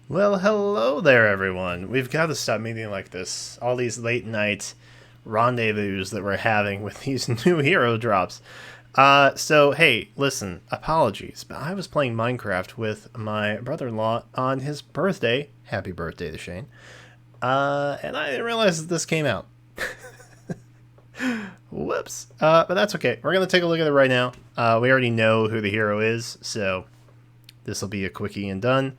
Well, hello there, everyone. We've got to stop meeting like this. All these late night rendezvous that we're having with these new hero drops. So, hey, listen, apologies, but I was playing Minecraft with my brother in law on his birthday. Happy birthday to Shane. And I didn't realize that this came out. Whoops. But that's okay. We're going to take a look at it right now. We already know who the hero is, so this will be a quickie and done.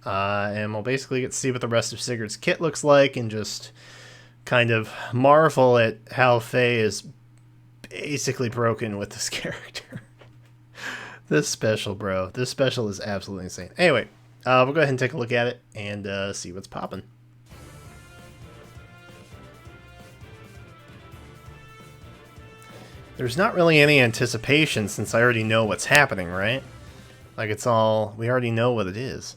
And we'll basically get to see what the rest of Sigurd's kit looks like and just kind of marvel at how Faye is basically broken with this character. This special, bro. This special is absolutely insane. Anyway, we'll go ahead and take a look at it and see what's popping. There's not really any anticipation since I already know what's happening, right? Like, it's all... we already know what it is.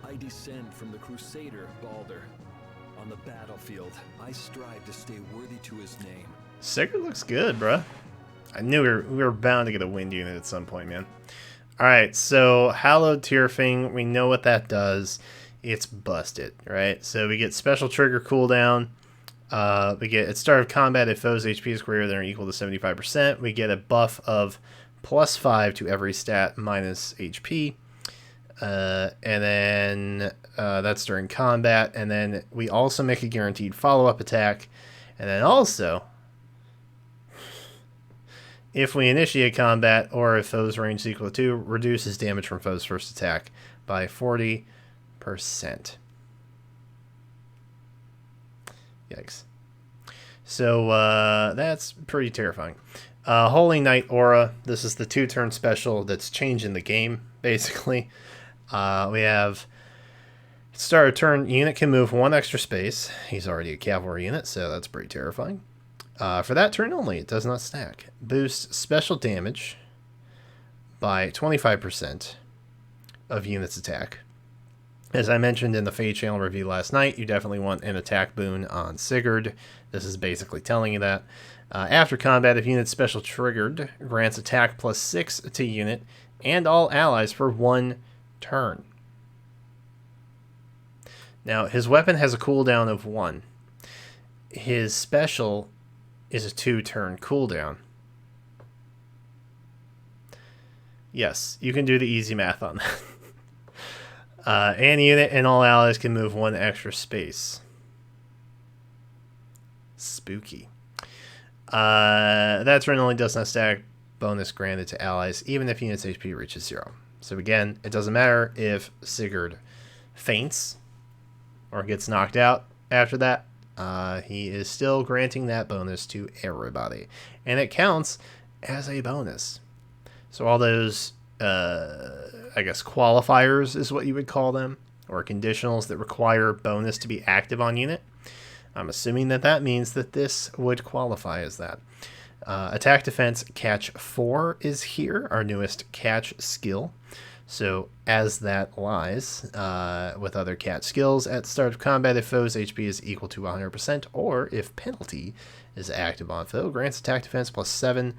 I descend from the Crusader Balder. On the battlefield, I strive to stay worthy to his name. Sigurd looks good, bruh. I knew we were bound to get a wind unit at some point, man. Alright, so Hallowed Tearfing, we know what that does. It's busted, right? So we get special trigger cooldown. We get at start of combat if foe's HP is greater than or equal to 75%. We get a buff of +5 to every stat minus HP. And then that's during combat. And then we also make a guaranteed follow-up attack. And then also, if we initiate combat or if foe's range is equal to 2, reduces damage from foe's first attack by 40%. Yikes. So that's pretty terrifying. Holy Knight Aura. This is the 2-turn special that's changing the game, basically. We have start of turn, unit can move 1 extra space. He's already a cavalry unit, so that's pretty terrifying. For that turn only, it does not stack. Boost special damage by 25% of unit's attack. As I mentioned in the Fade Channel review last night, you definitely want an attack boon on Sigurd. This is basically telling you that. After combat, if unit special triggered, grants attack +6 to unit and all allies for 1 turn. Now, his weapon has a cooldown of 1. His special is a 2-turn cooldown. Yes, you can do the easy math on that. And unit and all allies can move 1 extra space. Spooky. That turn only does not stack. Bonus granted to allies, even if unit's HP reaches 0. So again, it doesn't matter if Sigurd faints or gets knocked out after that. He is still granting that bonus to everybody. And it counts as a bonus. So all those, I guess, qualifiers is what you would call them, or conditionals that require bonus to be active on unit. I'm assuming that that means that this would qualify as that. Attack defense catch 4 is here, our newest catch skill. So as that lies with other catch skills, at start of combat if foe's HP is equal to 100%, or if penalty is active on foe, grants attack defense +7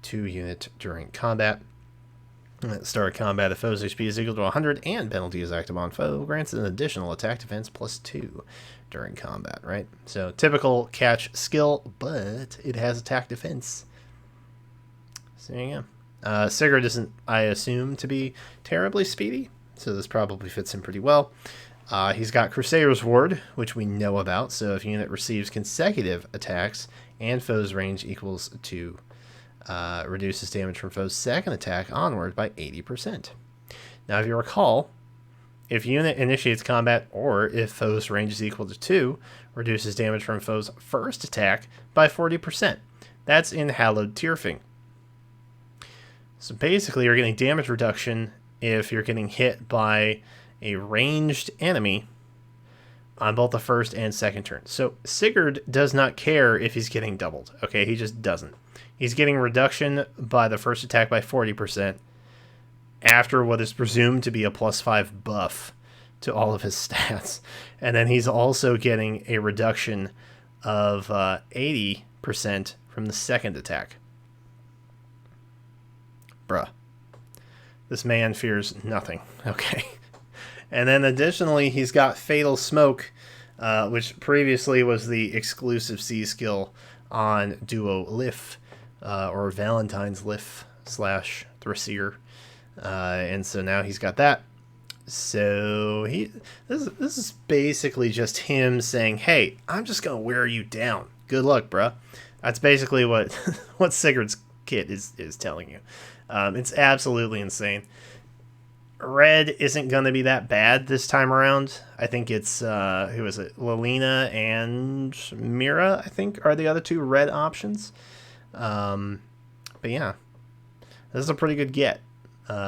to unit during combat. At the start of combat, if foe's HP is equal to 100 and penalty is active on foe, grants an additional attack defense +2 during combat, right? So typical catch skill, but it has attack defense. So there you go. Sigurd isn't, I assume, to be terribly speedy, so this probably fits him pretty well. He's got Crusader's Ward, which we know about, so if a unit receives consecutive attacks and foe's range equals to reduces damage from foe's second attack onward by 80%. Now, if you recall, if unit initiates combat or if foe's range is equal to 2, reduces damage from foe's first attack by 40%. That's in Hallowed Tearfing. So basically, you're getting damage reduction if you're getting hit by a ranged enemy on both the first and second turn. So Sigurd does not care if he's getting doubled. Okay, he just doesn't. He's getting reduction by the first attack by 40% after what is presumed to be a +5 buff to all of his stats. And then he's also getting a reduction of 80% from the second attack. Bruh. This man fears nothing. Okay. And then additionally, he's got Fatal Smoke, which previously was the exclusive C skill on Duo Lif, or Valentine's Lif / Thracier. And so now he's got that. So this is basically just him saying, hey, I'm just going to wear you down. Good luck, bruh. That's basically what what Sigurd's kit is telling you. It's absolutely insane. Red isn't going to be that bad this time around. I think it's, who is it? Lilina and Mira, I think, are the other two red options. But yeah, this is a pretty good get.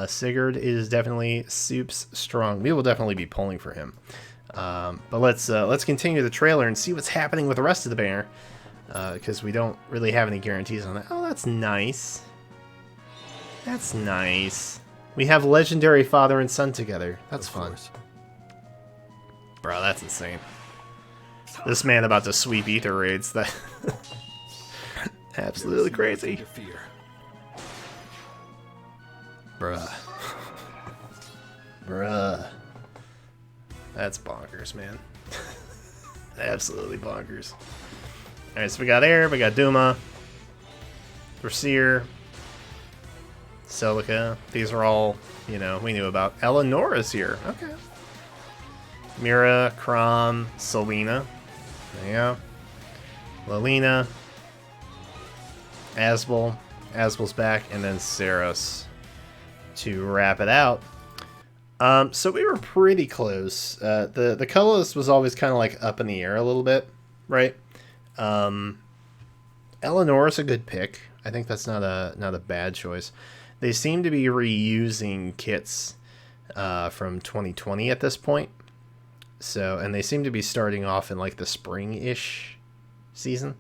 Sigurd is definitely soups strong. We will definitely be pulling for him. But let's continue the trailer and see what's happening with the rest of the banner, because we don't really have any guarantees on that. Oh, that's nice. That's nice. We have legendary father and son together. That's fun. Bro, that's insane. This man about to sweep ether raids. That absolutely crazy. Bruh. Bruh. That's bonkers, man. Absolutely bonkers. Alright, so we got Air, we got Duma, Thracier, Celica. These are all, we knew about. Eleonora's here. Okay. Mira, Crom, Selena. Yeah. Lilina. Asbel. Asbel's back. And then Saros to wrap it out. So we were pretty close. The colorless was always kind of like up in the air a little bit, right? Eleonora's a good pick. I think that's not a bad choice. They seem to be reusing kits from 2020 at this point. So, and they seem to be starting off in like the spring-ish season.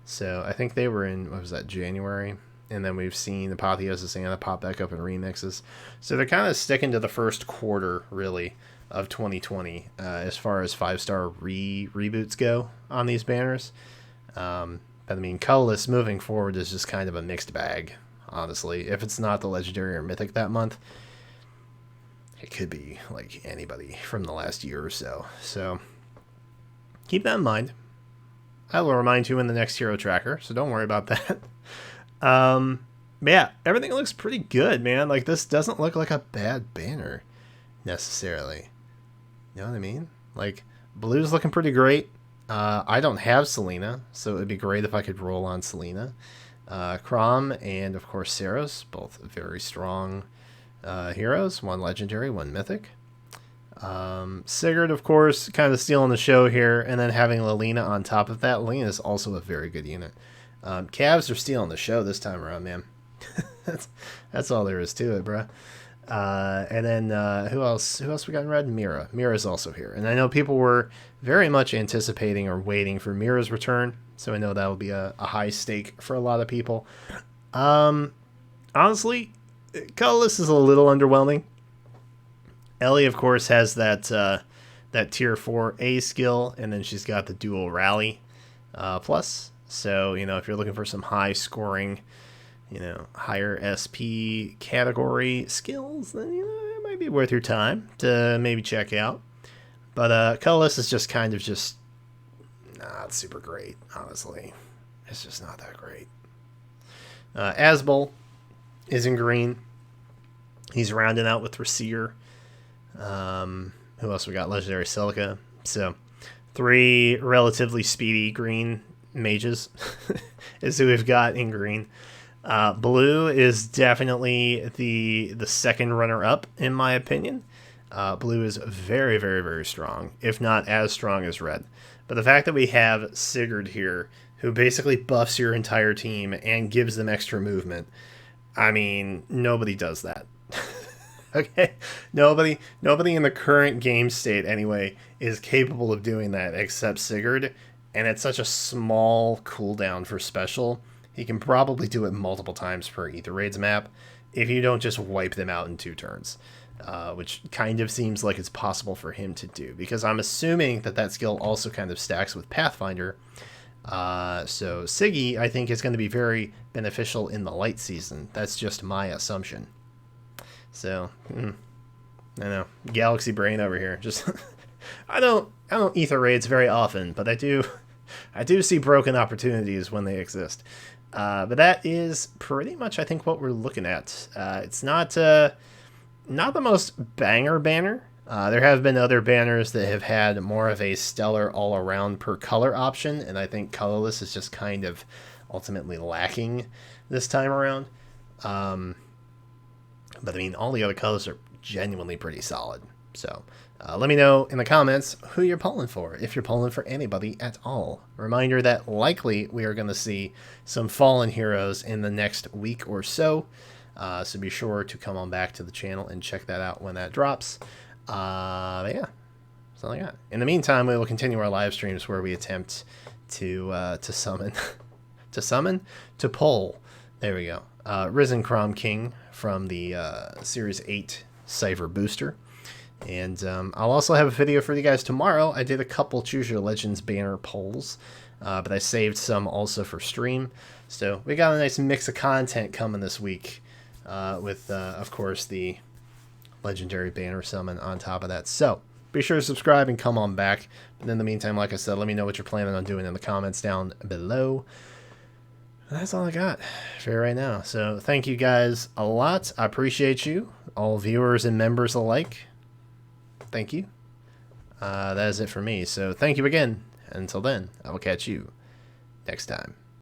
So I think they were in, what was that, January? And then we've seen Apotheosis Anna pop back up in remixes. So they're kind of sticking to the first quarter, really, of 2020 as far as 5-star reboots go on these banners. But I mean, colorless moving forward is just kind of a mixed bag, honestly. If it's not the Legendary or Mythic that month, it could be like anybody from the last year or so. So keep that in mind. I will remind you in the next hero tracker, so don't worry about that. But yeah, everything looks pretty good, man. Like, this doesn't look like a bad banner necessarily. You know what I mean? Like, blue's looking pretty great. I don't have Selena, so it would be great if I could roll on Selena. Crom and, of course, Saros, both very strong heroes. One legendary, one mythic. Sigurd, of course, kind of stealing the show here, and then having Lilina on top of that. Lilina is also a very good unit. Cavs are stealing the show this time around, man. that's all there is to it, bro. And then who else we got in red? Mira. Mira's also here. And I know people were very much anticipating or waiting for Mira's return, so I know that will be a high stake for a lot of people. Honestly, colorless is a little underwhelming. Ellie, of course, has that tier 4 A skill, and then she's got the dual rally plus. So, if you're looking for some high scoring, higher SP category skills, then, it might be worth your time to maybe check out. But colorless is just kind of just not super great, honestly. It's just not that great. Asbel is in green. He's rounding out with Thracier. Who else we got? Legendary Celica. So 3 relatively speedy green mages is who we've got in green. Blue is definitely the second runner-up, in my opinion. Blue is very, very, very strong, if not as strong as red. But the fact that we have Sigurd here, who basically buffs your entire team and gives them extra movement, I mean, nobody does that. Okay? Nobody in the current game state, anyway, is capable of doing that except Sigurd. And it's such a small cooldown for special. He can probably do it multiple times per Ether Raids map if you don't just wipe them out in 2 turns. Which kind of seems like it's possible for him to do. Because I'm assuming that skill also kind of stacks with Pathfinder. So Siggy, I think, is going to be very beneficial in the light season. That's just my assumption. So, I know, galaxy brain over here. Just I don't ether raids very often, but I do see broken opportunities when they exist. But that is pretty much, I think, what we're looking at. It's not the most banger banner. There have been other banners that have had more of a stellar all-around per color option, and I think colorless is just kind of ultimately lacking this time around. But I mean, all the other colors are genuinely pretty solid. So let me know in the comments who you're pulling for, if you're pulling for anybody at all. Reminder that likely we are going to see some Fallen Heroes in the next week or so. So be sure to come on back to the channel and check that out when that drops. But yeah, that's all I got. In the meantime, we will continue our live streams where we attempt to summon, to pull. There we go. Risen Crom King from the Series 8 Cypher Booster. And I'll also have a video for you guys tomorrow. I did a couple Choose Your Legends banner polls, but I saved some also for stream. So we got a nice mix of content coming this week with, of course, the Legendary banner summon on top of that. So be sure to subscribe and come on back. But in the meantime, like I said, let me know what you're planning on doing in the comments down below. That's all I got for right now. So thank you guys a lot. I appreciate you, all viewers and members alike. Thank you. That is it for me. So thank you again. Until then, I will catch you next time.